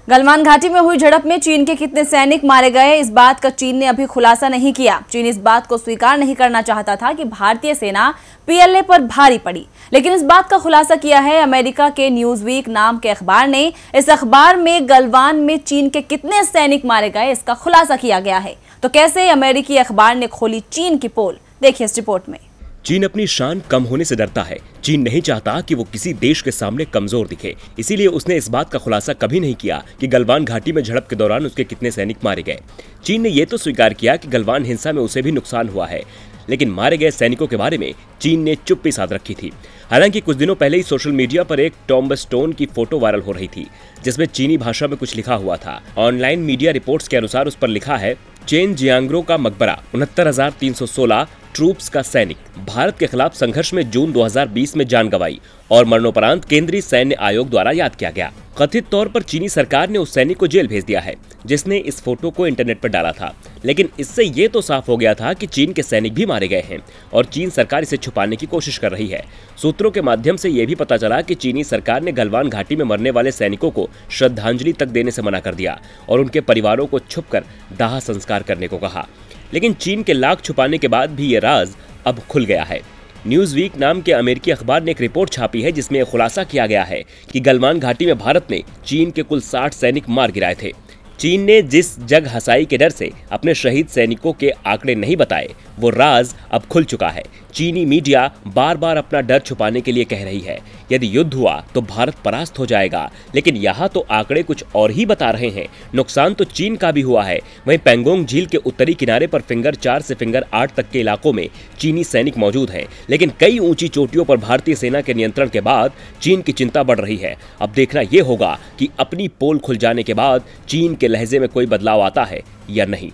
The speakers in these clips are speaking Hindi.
गलवान घाटी में हुई झड़प में चीन के कितने सैनिक मारे गए, इस बात का चीन ने अभी खुलासा नहीं किया। चीन इस बात को स्वीकार नहीं करना चाहता था कि भारतीय सेना पीएलए पर भारी पड़ी, लेकिन इस बात का खुलासा किया है अमेरिका के न्यूज़वीक नाम के अखबार ने। इस अखबार में गलवान में चीन के कितने सैनिक मारे गए इसका खुलासा किया गया है। तो कैसे अमेरिकी अखबार ने खोली चीन की पोल, देखिए इस रिपोर्ट में। चीन अपनी शान कम होने से डरता है। चीन नहीं चाहता कि वो किसी देश के सामने कमजोर दिखे, इसीलिए उसने इस बात का खुलासा कभी नहीं किया कि गलवान घाटी में झड़प के दौरान उसके कितने सैनिक मारे गए। चीन ने ये तो स्वीकार किया कि गलवान हिंसा में उसे भी नुकसान हुआ है, लेकिन मारे गए सैनिकों के बारे में चीन ने चुप्पी साध रखी थी। हालांकि कुछ दिनों पहले ही सोशल मीडिया पर एक टॉम्बस्टोन की फोटो वायरल हो रही थी, जिसमें चीनी भाषा में कुछ लिखा हुआ था। ऑनलाइन मीडिया रिपोर्ट्स के अनुसार उस पर लिखा है, चेन जियांग्रो का मकबरा, 69,316 ट्रूप्स का सैनिक, भारत के खिलाफ संघर्ष में जून 2020 में जान गंवाई और मरणोपरांत केंद्रीय सैन्य आयोग द्वारा याद किया गया। कथित तौर पर चीनी सरकार ने उस सैनिक को जेल भेज दिया है जिसने इस फोटो को इंटरनेट पर डाला था, लेकिन इससे ये तो साफ हो गया था कि चीन के सैनिक भी मारे गए हैं और चीन सरकार इसे छुपाने की कोशिश कर रही है। सूत्रों के माध्यम से यह भी पता चला कि चीनी सरकार ने गलवान घाटी में मरने वाले सैनिकों को श्रद्धांजलि तक देने से मना कर दिया और उनके परिवारों को छुपकर दाह संस्कार करने को कहा। लेकिन चीन के लाख छुपाने के बाद भी ये राज अब खुल गया है। न्यूज़वीक नाम के अमेरिकी अखबार ने एक रिपोर्ट छापी है जिसमें खुलासा किया गया है कि गलवान घाटी में भारत ने चीन के कुल 60 सैनिक मार गिराए थे। चीन ने जिस जग हसाई के डर से अपने शहीद सैनिकों के आंकड़े नहीं बताए, वो राज अब खुल चुका है। चीनी मीडिया बार बार अपना डर छुपाने के लिए कह रही है, यदि युद्ध हुआ तो भारत परास्त हो जाएगा, लेकिन यहाँ तो आंकड़े कुछ और ही बता रहे हैं। नुकसान तो चीन का भी हुआ है। वहीं पेंगोंग झील के उत्तरी किनारे पर फिंगर 4 से फिंगर 8 तक के इलाकों में चीनी सैनिक मौजूद हैं, लेकिन कई ऊंची चोटियों पर भारतीय सेना के नियंत्रण के बाद चीन की चिंता बढ़ रही है। अब देखना यह होगा कि अपनी पोल खुल जाने के बाद चीन के लहजे में कोई बदलाव आता है या नहीं।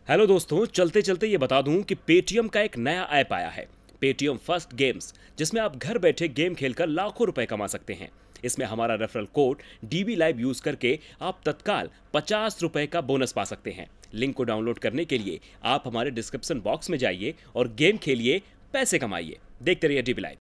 हेलो दोस्तों, चलते चलते ये बता दूं कि पेटीएम का एक नया ऐप आया है, पेटीएम फर्स्ट गेम्स, जिसमें आप घर बैठे गेम खेलकर लाखों रुपए कमा सकते हैं। इसमें हमारा referral code DB Live use करके आप तत्काल 50 रुपए का बोनस पा सकते हैं। लिंक को डाउनलोड करने के लिए आप हमारे डिस्क्रिप्शन बॉक्स में जाइए और गेम खेलिए, पैसे कमाइए। देखते रहिए DB Live।